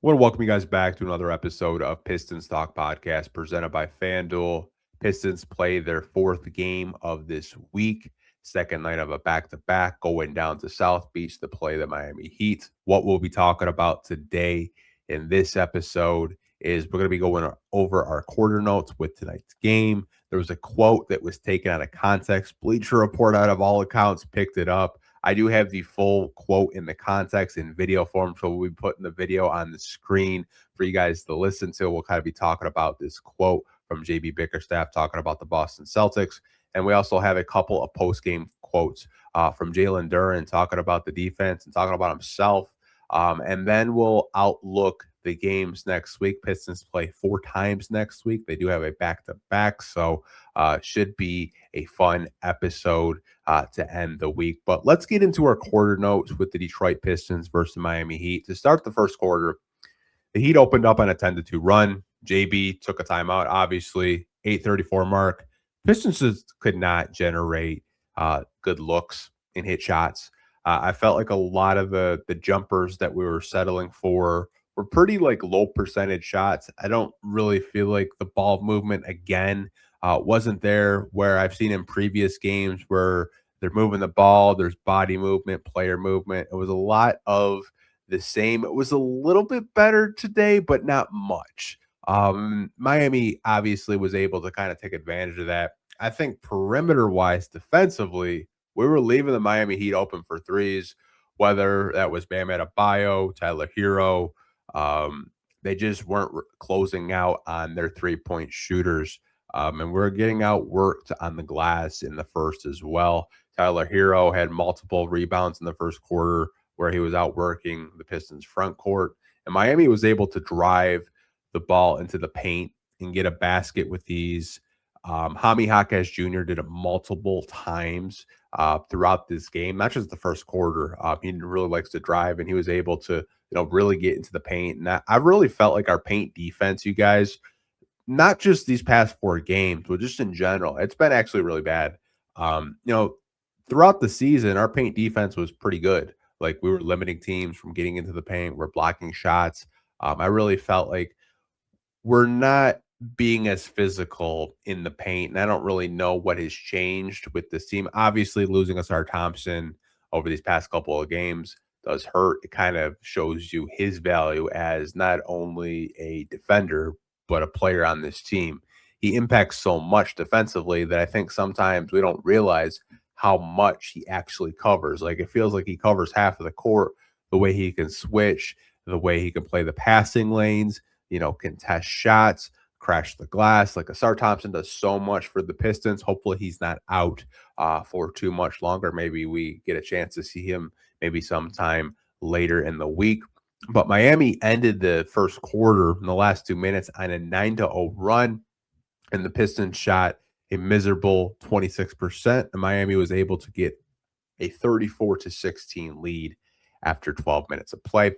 I want to welcome you guys back to another episode of Pistons Talk Podcast presented by FanDuel. Pistons play their fourth game of this week, second night of a back to back, going down to South Beach to play the Miami Heat. What we'll be talking about today in this episode is we're going to be going over our quarter notes with tonight's game. There was a quote that was taken out of context. Bleacher Report, out of all accounts, picked it up. I do have the full quote in the context in video form, so we'll be putting the video on the screen for you guys to listen to. We'll kind of be talking about this quote from JB Bickerstaff talking about the Boston Celtics. And we also have a couple of post-game quotes from Jalen Duren talking about the defense and talking about himself. And then we'll outlook the games next week. Pistons play 4 times next week. They do have a back-to-back, so should be a fun episode to end the week. But let's get into our quarter notes with the Detroit Pistons versus the Miami Heat. To start the first quarter, the Heat opened up on a 10-2 run. JB took a timeout, obviously, 8:34 mark. Pistons just could not generate good looks and hit shots. I felt like a lot of the jumpers that we were settling for were pretty like low percentage shots. I don't really feel like the ball movement again wasn't there where I've seen in previous games where they're moving the ball, there's body movement, player movement. It was a lot of the same. It was a little bit better today, but not much. Miami obviously was able to kind of take advantage of that. I think perimeter wise, defensively, we were leaving the Miami Heat open for threes, whether that was Bam Adebayo, Tyler Hero. They just weren't closing out on their 3-point shooters. And we're getting outworked on the glass in the first as well. Tyler Hero had multiple rebounds in the first quarter where he was outworking the Pistons front court. And Miami was able to drive the ball into the paint and get a basket with these. Jaime Jaquez Jr. did it multiple times throughout this game, not just the first quarter. He really likes to drive, and he was able to, really get into the paint. And I really felt like our paint defense, you guys, not just these past 4 games, but just in general, it's been actually really bad. Throughout the season, our paint defense was pretty good. Like we were limiting teams from getting into the paint, we're blocking shots. I really felt like we're not being as physical in the paint, and I don't really know what has changed with this team. Obviously, losing Asar Thompson over these past couple of games does hurt. It kind of shows you his value as not only a defender, but a player on this team. He impacts so much defensively that I think sometimes we don't realize how much he actually covers. Like it feels like he covers half of the court, the way he can switch, the way he can play the passing lanes, contest shots, crash the glass. Like Asar Thompson does so much for the Pistons. Hopefully he's not out for too much longer. Maybe we get a chance to see him maybe sometime later in the week. But Miami ended the first quarter in the last 2 minutes on a 9-0 run, and the Pistons shot a miserable 26%, and Miami was able to get a 34-16 lead after 12 minutes of play.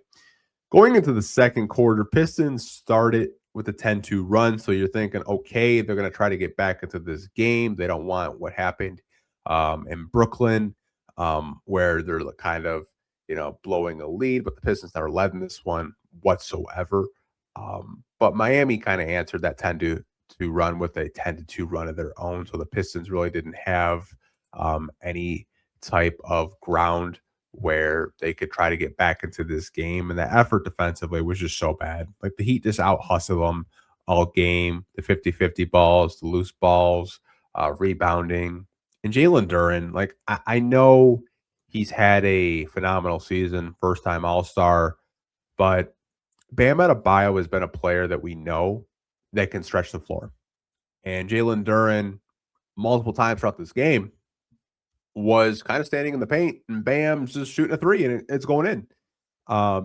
Going into the second quarter, Pistons started with a 10-2 run, so you're thinking, okay, they're going to try to get back into this game. They don't want what happened in Brooklyn, where they're kind of, blowing a lead, but the Pistons never led in this one whatsoever. But Miami kind of answered that 10-2 run with a 10-2 run of their own, so the Pistons really didn't have any type of ground where they could try to get back into this game. And the effort defensively was just so bad. Like the Heat just out hustled them all game, the 50-50 balls, the loose balls, rebounding. And Jalen Duren, like I know he's had a phenomenal season, first time All-Star, but Bam Adebayo has been a player that we know that can stretch the floor. And Jalen Duren, multiple times throughout this game, was kind of standing in the paint, and Bam's just shooting a three, and it's going in.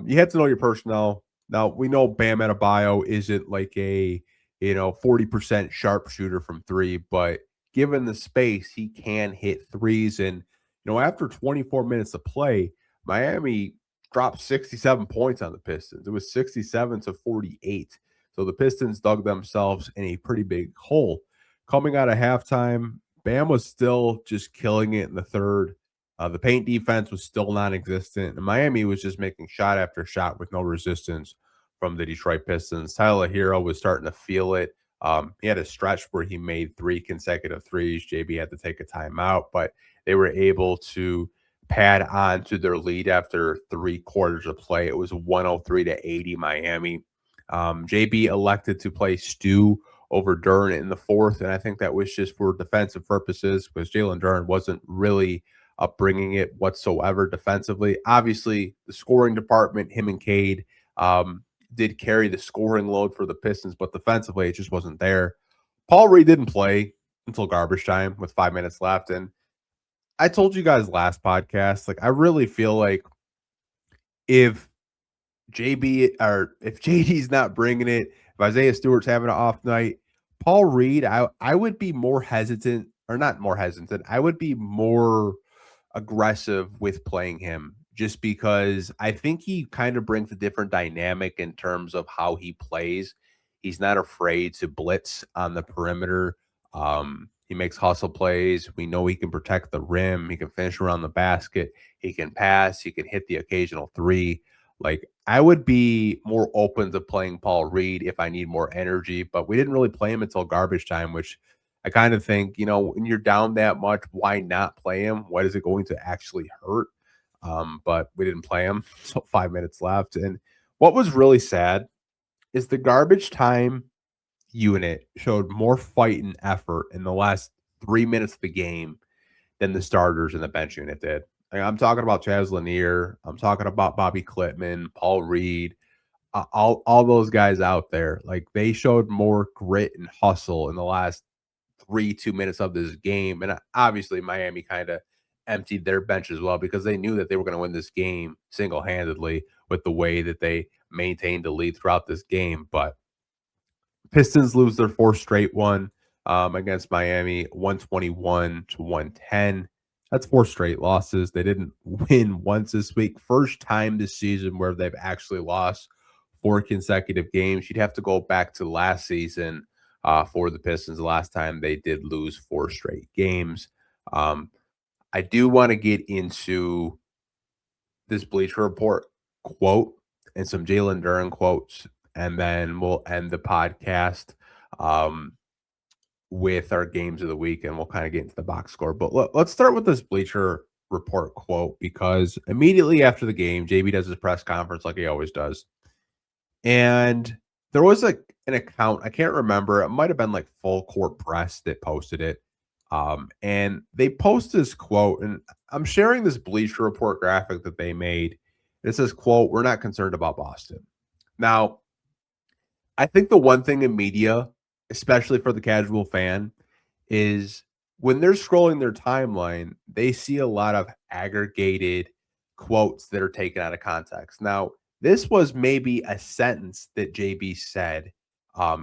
You have to know your personnel. Now, we know Bam Adebayo isn't like a 40% sharpshooter from three, but given the space, he can hit threes. And after 24 minutes of play, Miami dropped 67 points on the Pistons. It was 67-48. So the Pistons dug themselves in a pretty big hole. Coming out of halftime, Bam was still just killing it in the third. The paint defense was still non-existent, and Miami was just making shot after shot with no resistance from the Detroit Pistons. Tyler Hero was starting to feel it. He had a stretch where he made 3 consecutive threes. JB had to take a timeout, but they were able to pad on to their lead after 3 quarters of play. It was 103-80 Miami. JB elected to play Stu over Duren in the fourth, and I think that was just for defensive purposes because Jalen Duren wasn't really bringing it whatsoever defensively. Obviously, the scoring department, him and Cade, did carry the scoring load for the Pistons, but defensively, it just wasn't there. Paul Reed didn't play until garbage time with 5 minutes left, and I told you guys last podcast, like I really feel like if if JD's not bringing it, if Isaiah Stewart's having an off night, Paul Reed, I would be more hesitant, or not more hesitant. I would be more aggressive with playing him just because I think he kind of brings a different dynamic in terms of how he plays. He's not afraid to blitz on the perimeter. He makes hustle plays. We know he can protect the rim. He can finish around the basket. He can pass. He can hit the occasional three. Like, I would be more open to playing Paul Reed if I need more energy, but we didn't really play him until garbage time, which I kind of think, when you're down that much, why not play him? What is it going to actually hurt? But we didn't play him. So 5 minutes left. And what was really sad is the garbage time unit showed more fight and effort in the last 3 minutes of the game than the starters and the bench unit did. Like, I'm talking about Chaz Lanier. I'm talking about Bobby Klitman, Paul Reed, all those guys out there. Like, they showed more grit and hustle in the last 2 minutes of this game. And obviously, Miami kind of emptied their bench as well because they knew that they were going to win this game single-handedly with the way that they maintained the lead throughout this game. But Pistons lose their fourth straight one against Miami, 121-110. That's 4 straight losses. They didn't win once this week. First time this season where they've actually lost 4 consecutive games. You'd have to go back to last season for the Pistons. The last time they did lose 4 straight games. I do want to get into this Bleacher Report quote and some Jalen Duren quotes, and then we'll end the podcast with our games of the week, and we'll kind of get into the box score. But let's start with this Bleacher Report quote, because immediately after the game, JB does his press conference like he always does. And there was an account, I can't remember, it might have been like Full Court Press that posted it. And they post this quote, and I'm sharing this Bleacher Report graphic that they made. It says, quote, "We're not concerned about Boston." Now, I think the one thing in media, especially for the casual fan, is when they're scrolling their timeline, they see a lot of aggregated quotes that are taken out of context. Now, this was maybe a sentence that JB said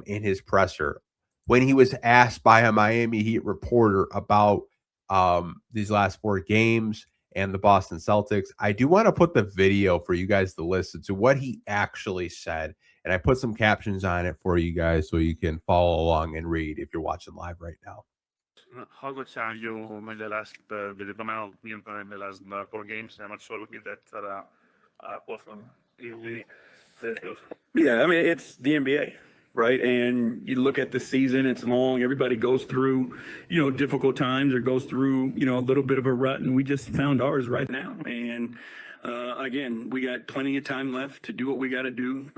in his presser when he was asked by a Miami Heat reporter about these last 4 games and the Boston Celtics. I do want to put the video for you guys to listen to what he actually said. And I put some captions on it for you guys so you can follow along and read if you're watching live right now. How good are you in the last, the last 4 games? I'm not sure we did that Boston. Yeah, I mean, it's the NBA, right? And you look at the season, it's long. Everybody goes through, difficult times or goes through, a little bit of a rut. And we just found ours right now. And again, we got plenty of time left to do what we got to do.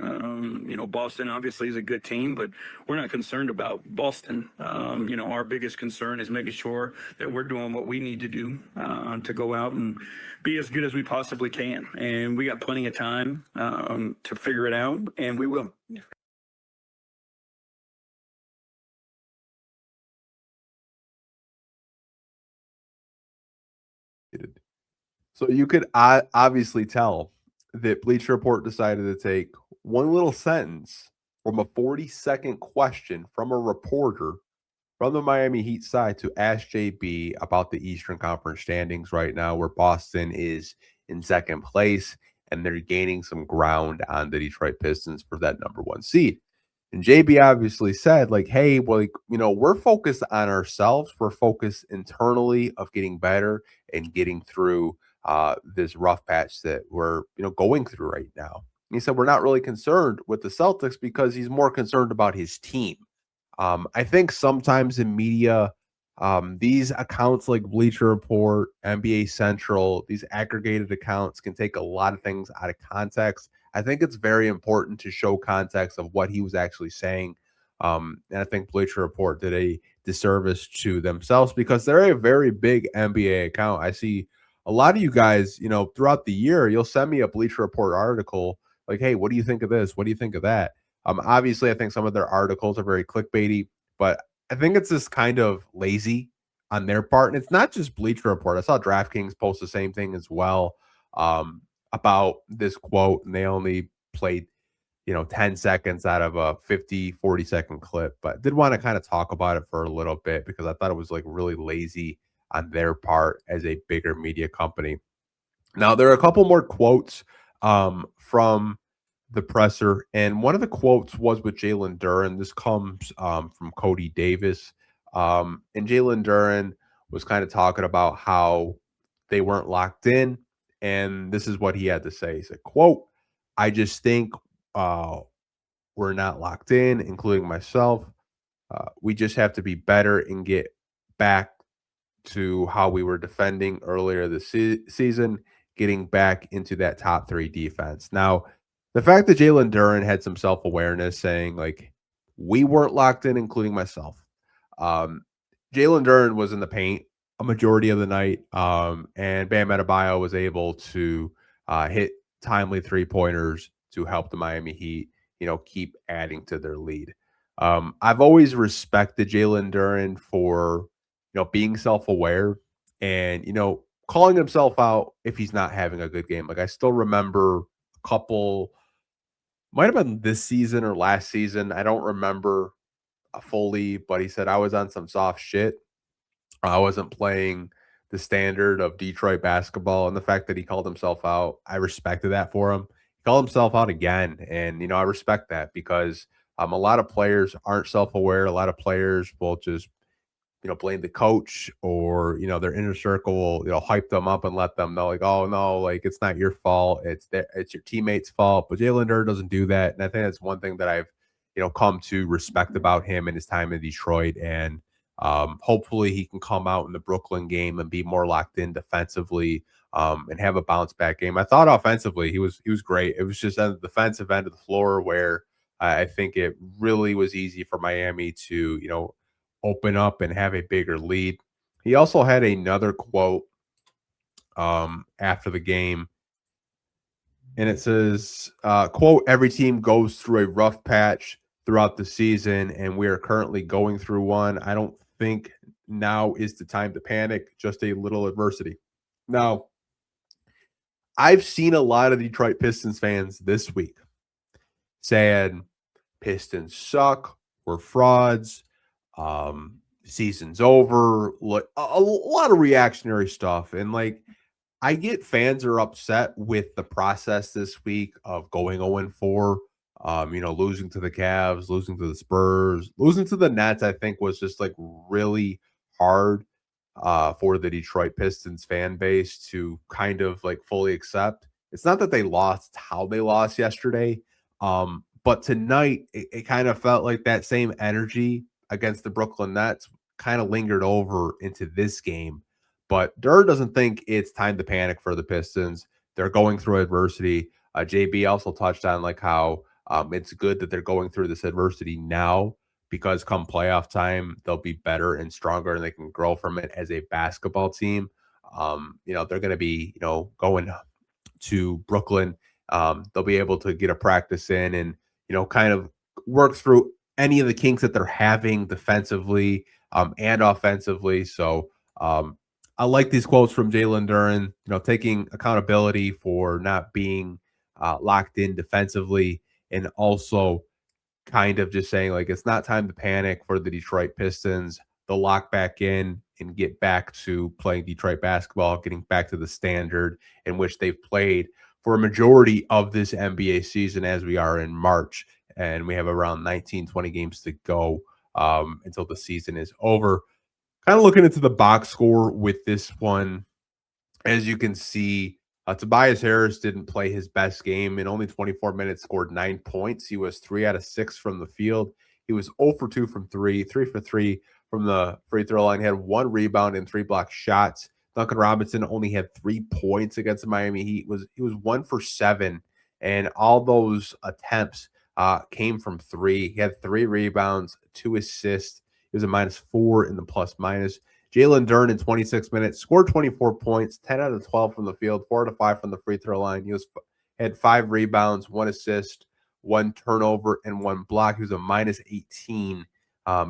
Boston obviously is a good team, but we're not concerned about Boston. Our biggest concern is making sure that we're doing what we need to do to go out and be as good as we possibly can. And we got plenty of time to figure it out, and we will. So you could obviously tell that Bleacher Report decided to take one little sentence from a 40-second question from a reporter from the Miami Heat side to ask JB about the Eastern Conference standings right now, where Boston is in second place and they're gaining some ground on the Detroit Pistons for that number 1 seed. And JB obviously said, like, hey, well, we're focused on ourselves. We're focused internally of getting better and getting through this rough patch that we're, going through right now. He said, we're not really concerned with the Celtics because he's more concerned about his team. I think sometimes in media, these accounts like Bleacher Report, NBA Central, these aggregated accounts can take a lot of things out of context. I think it's very important to show context of what he was actually saying. And I think Bleacher Report did a disservice to themselves because they're a very big NBA account. I see a lot of you guys, throughout the year, you'll send me a Bleacher Report article like, hey, what do you think of this? What do you think of that? Obviously, I think some of their articles are very clickbaity, but I think it's just kind of lazy on their part. And it's not just Bleacher Report. I saw DraftKings post the same thing as well about this quote, and they only played 10 seconds out of a 40-second clip. But I did want to kind of talk about it for a little bit because I thought it was like really lazy on their part as a bigger media company. Now, there are a couple more quotes from the presser, and one of the quotes was with Jalen Duren. This comes from Cody Davis, and Jalen Duren was kind of talking about how they weren't locked in, and this is what he had to say. He said, quote, I just think we're not locked in, including myself. We just have to be better and get back to how we were defending earlier this season, getting back into that top 3 defense. Now, the fact that Jalen Duren had some self-awareness saying, like, we weren't locked in, including myself. Jalen Duren was in the paint a majority of the night, and Bam Adebayo was able to hit timely three-pointers to help the Miami Heat, keep adding to their lead. I've always respected Jalen Duren for, being self-aware and, calling himself out if he's not having a good game. Like, I still remember a couple, might have been this season or last season. I don't remember fully, but he said, I was on some soft shit. I wasn't playing the standard of Detroit basketball, and the fact that he called himself out, I respected that for him. He called himself out again, and I respect that because a lot of players aren't self-aware. A lot of players will just blame the coach or their inner circle will hype them up and let them know like, oh no, like it's not your fault, it's your teammates' fault. But Jalen Duren doesn't do that, and I think that's one thing that I've come to respect about him and his time in Detroit. And hopefully he can come out in the Brooklyn game and be more locked in defensively and have a bounce back game. I thought offensively he was great. It was just on the defensive end of the floor where I think it really was easy for Miami to open up and have a bigger lead. He also had another quote after the game, and it says, quote, every team goes through a rough patch throughout the season, and we are currently going through one. I don't think now is the time to panic, just a little adversity. Now, I've seen a lot of Detroit Pistons fans this week saying Pistons suck, we're frauds, season's over, like a lot of reactionary stuff. And like, I get fans are upset with the process this week of going 0-4, losing to the Cavs, losing to the Spurs, losing to the Nets. I think was just like really hard for the Detroit Pistons fan base to kind of like fully accept. It's not that they lost how they lost yesterday, but tonight it kind of felt like that same energy against the Brooklyn Nets kind of lingered over into this game. But Duren doesn't think it's time to panic for the Pistons. They're going through adversity. JB also touched on like how it's good that they're going through this adversity now because come playoff time, they'll be better and stronger and they can grow from it as a basketball team. They're going to be, going to Brooklyn. They'll be able to get a practice in and, kind of work through any of the kinks that they're having defensively and offensively. So I like these quotes from Jalen Duren, taking accountability for not being locked in defensively and also kind of just saying like, it's not time to panic for the Detroit Pistons. They'll lock back in and get back to playing Detroit basketball, getting back to the standard in which they've played for a majority of this NBA season as we are in March. And we have around 19, 20 games to go until the season is over. Kind of looking into the box score with this one, as you can see, Tobias Harris didn't play his best game. In only 24 minutes, scored 9 points. He was 3 out of 6 from the field. He was 0 for 2 from 3, 3 for 3 from the free throw line. He had 1 rebound and 3 block shots. Duncan Robinson only had 3 points against the Miami Heat. He was 1 for 7, and all those attempts came from 3. He had 3 rebounds, 2 assists. He was a -4 in the plus minus. Jalen Duren in 26 minutes scored 24 points, 10 out of 12 from the field, 4 out of 5 from the free throw line. He had 5 rebounds, 1 assist, 1 turnover, and 1 block. He was a -18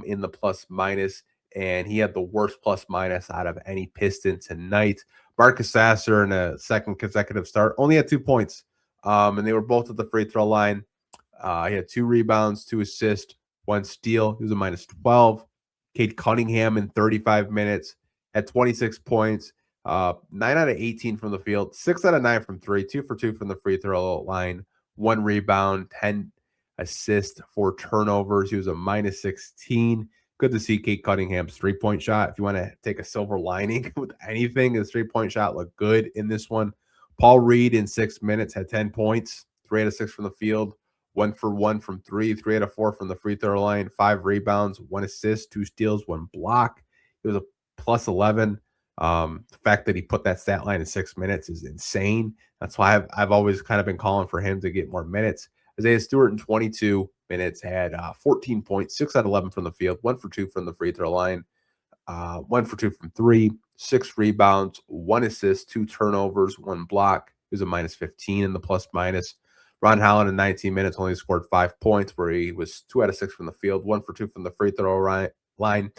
in the plus minus, and he had the worst plus minus out of any Piston tonight. Marcus Sasser in a second consecutive start only had 2 points, and they were both at the free throw line. He had 2 rebounds, 2 assists, 1 steal. He was a -12. Cade Cunningham in 35 minutes had 26 points, 9 out of 18 from the field, 6 out of 9 from 3, 2 for 2 from the free throw line, 1 rebound, 10 assists, 4 turnovers. He was a -16. Good to see Cade Cunningham's 3-point shot. If you want to take a silver lining with anything, his 3-point shot looked good in this one. Paul Reed in 6 minutes had 10 points, 3 out of 6 from the field, 1 for 1 from 3, 3 out of 4 from the free throw line, 5 rebounds, 1 assist, 2 steals, 1 block. It was a plus 11. The fact that he put that stat line in 6 minutes is insane. That's why I've always kind of been calling for him to get more minutes. Isaiah Stewart in 22 minutes had 14 points, 6 out of 11 from the field, 1 for 2 from the free throw line, 1 for 2 from 3, 6 rebounds, 1 assist, 2 turnovers, 1 block. He was a -15 in the plus minus. Ron Holland in 19 minutes only scored 5 points, where he was 2 out of 6 from the field, 1 for 2 from the free throw line,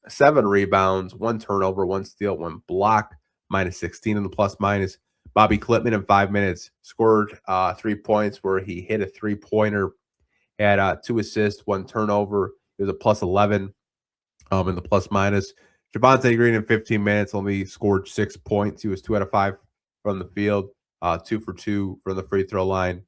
7 rebounds, 1 turnover, 1 steal, 1 block, -16 in the plus minus. Bobby Klitman in 5 minutes scored 3 points, where he hit a 3-pointer, had 2 assists, 1 turnover. It was a plus 11 in the plus minus. Javonte Green in 15 minutes only scored 6 points. He was 2 out of 5 from the field, 2 for 2 from the free throw line,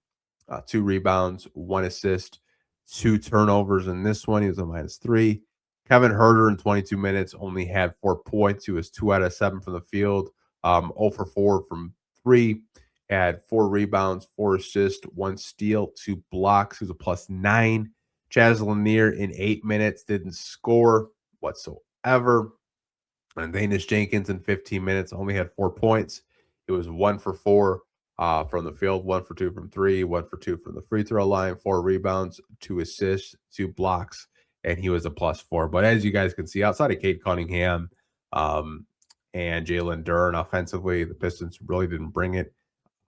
2 rebounds, 1 assist, 2 turnovers in this one. He was a -3. Kevin Huerter in 22 minutes only had 4 points. He was 2 out of 7 from the field, 0 for 4 from 3, had 4 rebounds, 4 assists, 1 steal, 2 blocks. He was a +9. Chaz Lanier in 8 minutes didn't score whatsoever. And Danish Jenkins in 15 minutes only had 4 points. It was 1 for 4 from the field, 1 for 2 from 3, 1 for 2 from the free throw line, 4 rebounds, 2 assists, 2 blocks, and he was a +4. But as you guys can see, outside of Cade Cunningham and Jalen Duren offensively, the Pistons really didn't bring it.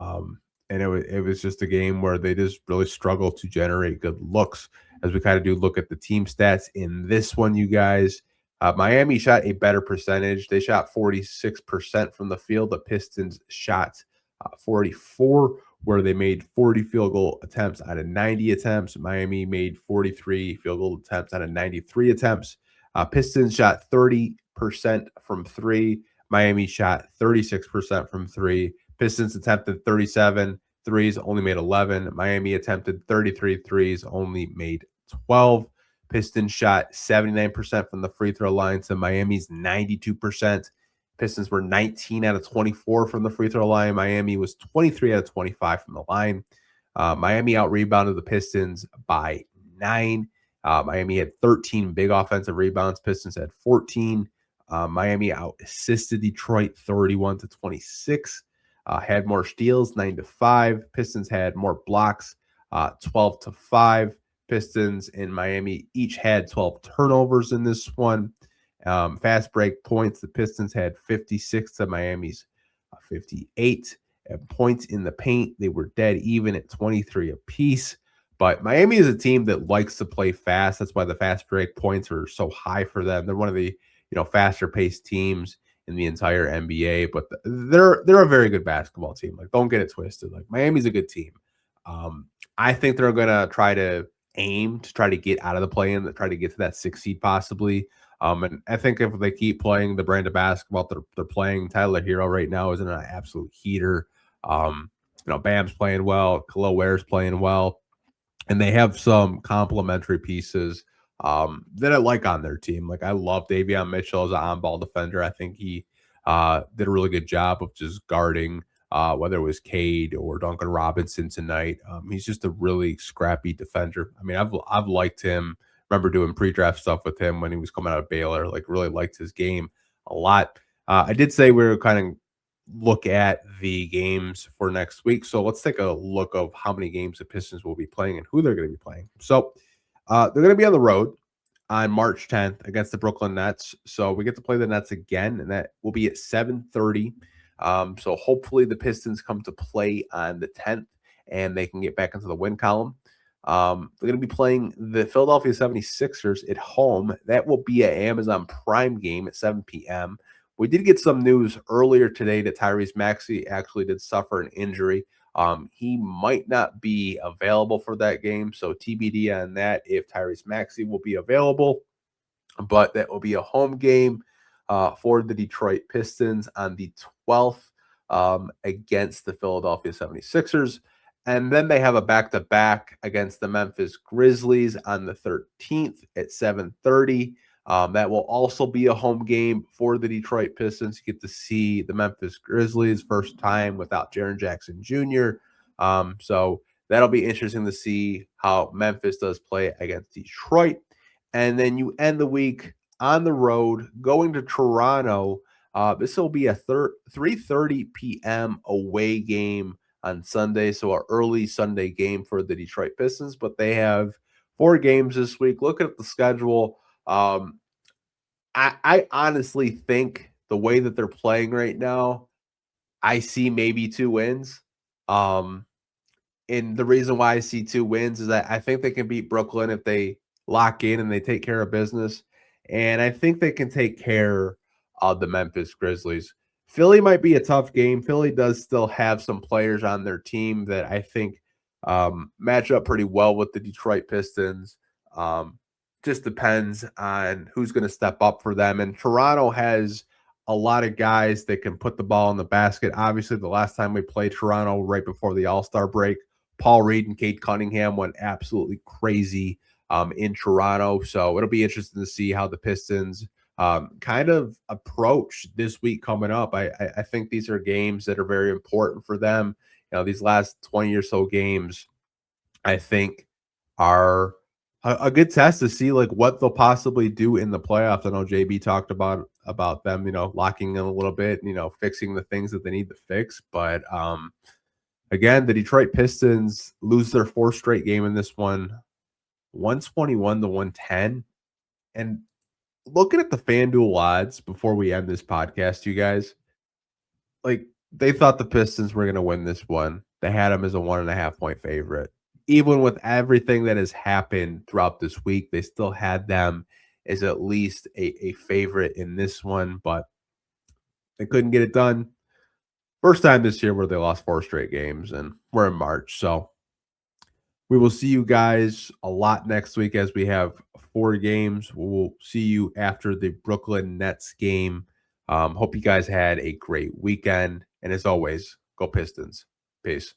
And it was just a game where they just really struggled to generate good looks. As we kind of do look at the team stats in this one, you guys, Miami shot a better percentage. They shot 46% from the field. The Pistons shot 44, where they made 40 field goal attempts out of 90 attempts. Miami made 43 field goal attempts out of 93 attempts. Pistons shot 30% from 3. Miami shot 36% from 3. Pistons attempted 37 threes, only made 11. Miami attempted 33 threes, only made 12. Pistons shot 79% from the free throw line to Miami's 92%. Pistons were 19 out of 24 from the free throw line. Miami was 23 out of 25 from the line. Miami out-rebounded the Pistons by 9. Miami had 13 big offensive rebounds. Pistons had 14. Miami out-assisted Detroit 31-26. Had more steals, 9-5. Pistons had more blocks, 12-5. Pistons and Miami each had 12 turnovers in this one. Fast break points, the Pistons had 56 to Miami's 58. At points in the paint, they were dead even at 23 apiece. But Miami is a team that likes to play fast. That's why the fast break points are so high for them. They're one of the faster paced teams in the entire NBA. But they're a very good basketball team. Like, don't get it twisted. Like, Miami's a good team. I think they're gonna try to get out of the play-in, try to get to that 6 seed possibly. And I think if they keep playing the brand of basketball they're playing, Tyler Hero right now is in an absolute heater. Bam's playing well, Khalil Ware's playing well, and they have some complementary pieces that I like on their team. Like, I love Davion Mitchell as an on-ball defender. I think he did a really good job of just guarding whether it was Cade or Duncan Robinson tonight. He's just a really scrappy defender. I mean, I've liked him. Remember doing pre-draft stuff with him when he was coming out of Baylor. Like, really liked his game a lot. I did say we were kind of look at the games for next week. So let's take a look of how many games the Pistons will be playing and who they're going to be playing. So they're going to be on the road on March 10th against the Brooklyn Nets. So we get to play the Nets again, and that will be at 7:30. So hopefully the Pistons come to play on the 10th and they can get back into the win column. They're going to be playing the Philadelphia 76ers at home. That will be an Amazon Prime game at 7 p.m. We did get some news earlier today that Tyrese Maxey actually did suffer an injury. He might not be available for that game, so TBD on that if Tyrese Maxey will be available. But that will be a home game for the Detroit Pistons on the 12th against the Philadelphia 76ers. And then they have a back-to-back against the Memphis Grizzlies on the 13th at 7:30. That will also be a home game for the Detroit Pistons. You get to see the Memphis Grizzlies first time without Jaren Jackson Jr. So that'll be interesting to see how Memphis does play against Detroit. And then you end the week on the road going to Toronto. This will be a 3:30 p.m. away game on Sunday, so an early Sunday game for the Detroit Pistons. But they have 4 games this week. Look at the schedule. I honestly think the way that they're playing right now, I see maybe 2 wins. And the reason why I see 2 wins is that I think they can beat Brooklyn if they lock in and they take care of business. And I think they can take care of the Memphis Grizzlies. Philly might be a tough game. Philly does still have some players on their team that I think match up pretty well with the Detroit Pistons. Just depends on who's going to step up for them. And Toronto has a lot of guys that can put the ball in the basket. Obviously, the last time we played Toronto right before the All-Star break, Paul Reed and Cade Cunningham went absolutely crazy in Toronto. So it'll be interesting to see how the Pistons kind of approach this week coming up. I think these are games that are very important for them. You know, these last 20 or so games, I think, are a good test to see like what they'll possibly do in the playoffs. I know JB talked about them, locking in a little bit, fixing the things that they need to fix. But again, the Detroit Pistons lose their 4th straight game in this one, 121-110. And looking at the FanDuel odds before we end this podcast, you guys, like, they thought the Pistons were going to win this one. They had them as a 1.5 point favorite. Even with everything that has happened throughout this week, they still had them as at least a favorite in this one, but they couldn't get it done. First time this year where they lost 4 straight games, and we're in March. So we will see you guys a lot next week as we have 4 games. We'll see you after the Brooklyn Nets game. Hope you guys had a great weekend. And as always, go Pistons. Peace.